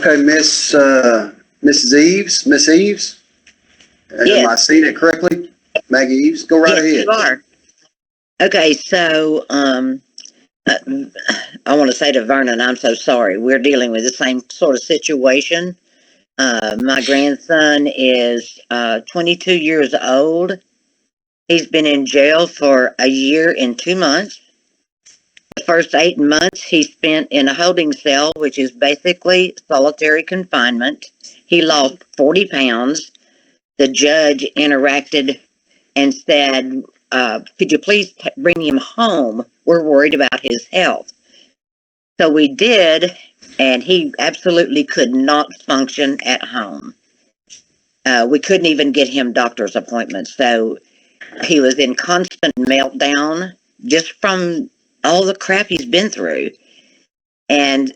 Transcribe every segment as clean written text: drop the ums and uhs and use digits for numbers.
Okay, Mrs. Eaves, Miss Eaves? Yes. Am I seeing it correctly? Maggie Eaves, go right ahead. Yes, you are. Okay, so I want to say to Vernon, I'm so sorry. We're dealing with the same sort of situation. My grandson is 22 years old. He's been in jail for a year and 2 months. The first 8 months he spent in a holding cell, which is basically solitary confinement. He lost 40 pounds. The judge interacted and said, could you please bring him home? We're worried about his health. So we did, and he absolutely could not function at home. We couldn't even get him doctor's appointments. So he was in constant meltdown just from all the crap he's been through. And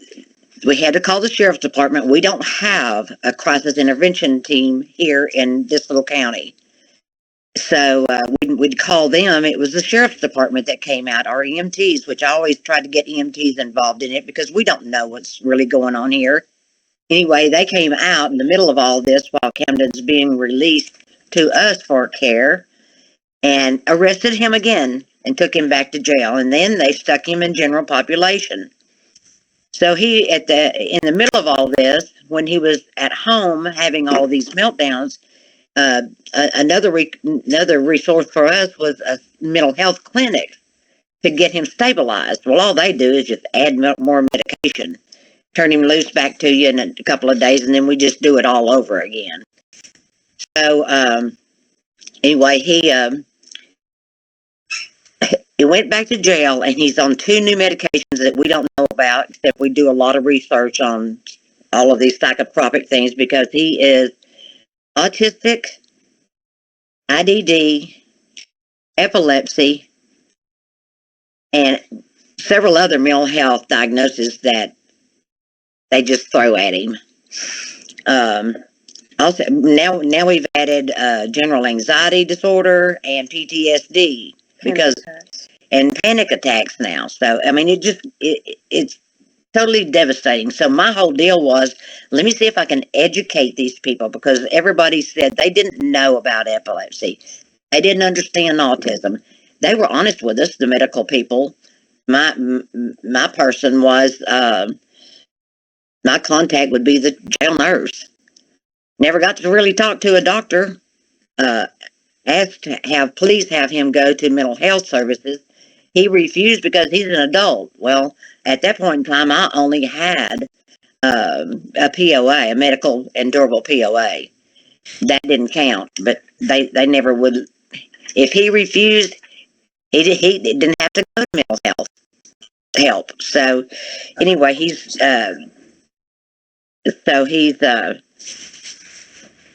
we had to call the sheriff's department. We don't have a crisis intervention team here in this little county. So we'd call them. It was the sheriff's department that came out, our EMTs, which I always tried to get EMTs involved in it because we don't know what's really going on here. Anyway, they came out in the middle of all this while Camden's being released to us for care and arrested him again and took him back to jail. And then they stuck him in general population. So he, in the middle of all this, when he was at home having all these meltdowns, another resource for us was a mental health clinic to get him stabilized. Well, all they do is just add more medication, turn him loose back to you in a couple of days, and then we just do it all over again. So anyway, he went back to jail, and he's on 2 new medications that we don't know about, except we do a lot of research on all of these psychotropic things because he is autistic, IDD, epilepsy, and several other mental health diagnoses that they just throw at him. Also, now we've added general anxiety disorder and PTSD and panic attacks now. So I mean, it's totally devastating. So my whole deal was, let me see if I can educate these people because everybody said they didn't know about epilepsy. They didn't understand autism. They were honest with us, the medical people. My person was, my contact would be the jail nurse. Never got to really talk to a doctor. Asked to please have him go to mental health services. He refused because he's an adult. Well, at that point in time, I only had a POA, a medical and durable POA. That didn't count, but they never would. If he refused, he didn't have to go to mental health help. So anyway,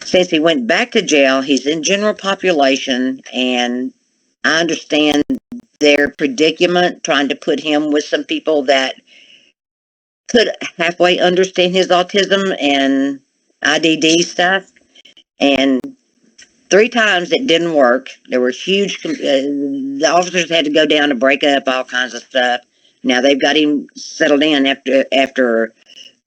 since he went back to jail, he's in general population, and I understand their predicament, trying to put him with some people that could halfway understand his autism and IDD stuff. And 3 times it didn't work. There were huge, the officers had to go down to break up all kinds of stuff. Now they've got him settled in after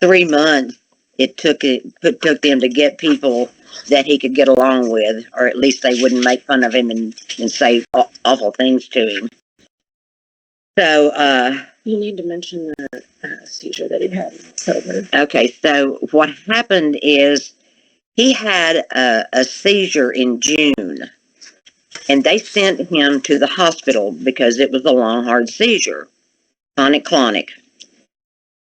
3 months. It took them to get people that he could get along with, or at least they wouldn't make fun of him and say awful things to him. So, you need to mention the seizure that he had in October. Okay, so what happened is he had a seizure in June, and they sent him to the hospital because it was a long, hard seizure, clonic.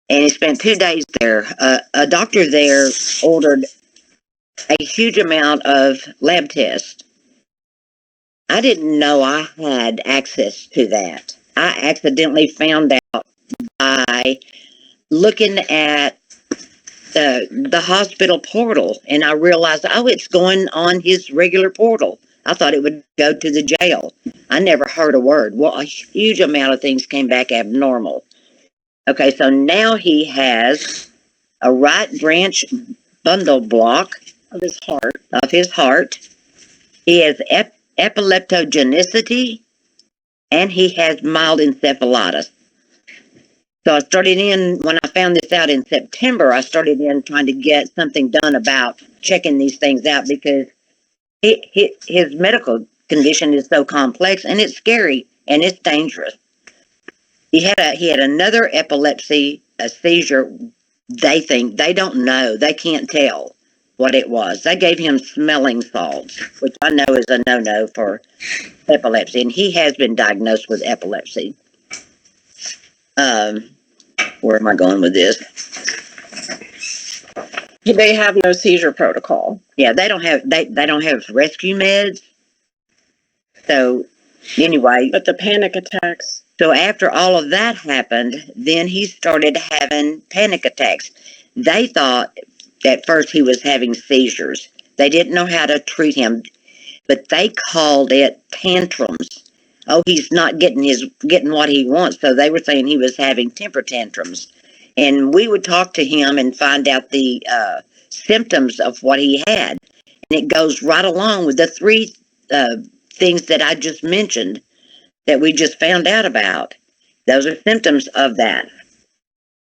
And he spent 2 days there. A doctor there ordered a huge amount of lab tests. I didn't know I had access to that. I accidentally found out by looking at the hospital portal, and I realized, it's going on his regular portal. I thought it would go to the jail. I never heard a word. Well, a huge amount of things came back abnormal. Okay, so now he has a right branch bundle block Of his heart. He has epileptogenicity, and he has mild encephalitis. So I started in, when I found this out in September, I started in trying to get something done about checking these things out because his medical condition is so complex and it's scary and it's dangerous. He had another epilepsy, a seizure. They don't know. They can't tell what it was. They gave him smelling salts, which I know is a no-no for epilepsy, and he has been diagnosed with epilepsy. Where am I going with this? They have no seizure protocol. Yeah, they don't have rescue meds. So anyway, But the panic attacks. so after all of that happened, then he started having panic attacks. They thought at first he was having seizures. They didn't know how to treat him, but they called it tantrums. Oh, he's not getting what he wants, so they were saying he was having temper tantrums. And we would talk to him and find out the symptoms of what he had. And it goes right along with the three things that I just mentioned that we just found out about. Those are symptoms of that.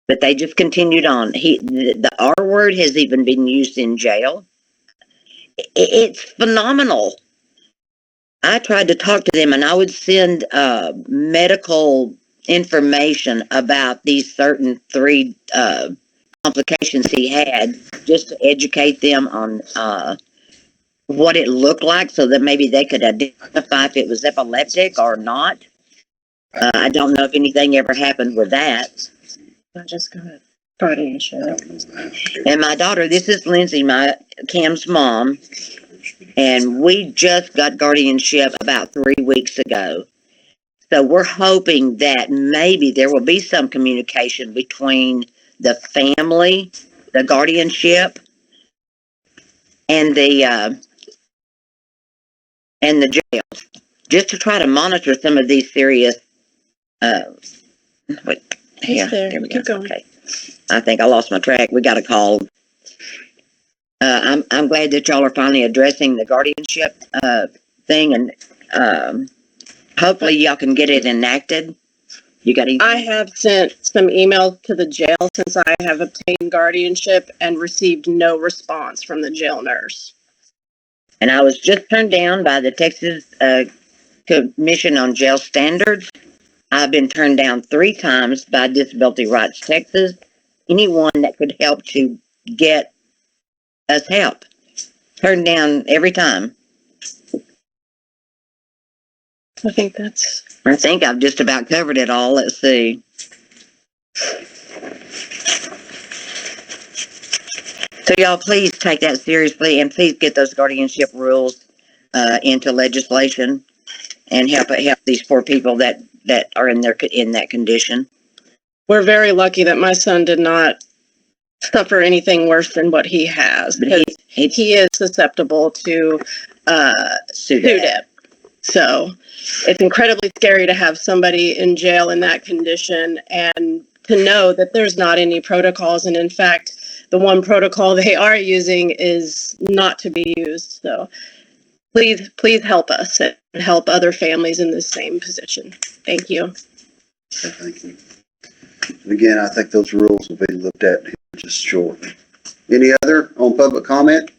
But they just continued on. The R word has even been used in jail. It's phenomenal. I tried to talk to them, and I would send medical information about these certain three complications he had, just to educate them on what it looked like, so that maybe they could identify if it was epileptic or not. I don't know if anything ever happened with that. I just got guardianship. And my daughter, this is Lindsay, Cam's mom, and we just got guardianship about 3 weeks ago. So we're hoping that maybe there will be some communication between the family, the guardianship, and the jail, just to try to monitor some of these serious. There we go. Keep going. Okay, I think I lost my track. We got a call. I'm glad that y'all are finally addressing the guardianship thing, and hopefully y'all can get it enacted. You got I have sent some emails to the jail since I have obtained guardianship and received no response from the jail nurse. And I was just turned down by the Texas Commission on Jail Standards. I've been turned down 3 times by Disability Rights Texas. Anyone that could help to get us help. Turned down every time. I think I've just about covered it all. Let's see. So y'all please take that seriously, and please get those guardianship rules into legislation and help these poor people that are in that condition. we're very lucky that my son did not suffer anything worse than what he has, because he is susceptible to SUDEP. So it's incredibly scary to have somebody in jail in that condition, and to know that there's not any protocols, and in fact, the one protocol they are using is not to be used. So please help us and help other families in the same position. Thank you. Thank you. Again, I think those rules will be looked at here just shortly. Any other on public comment?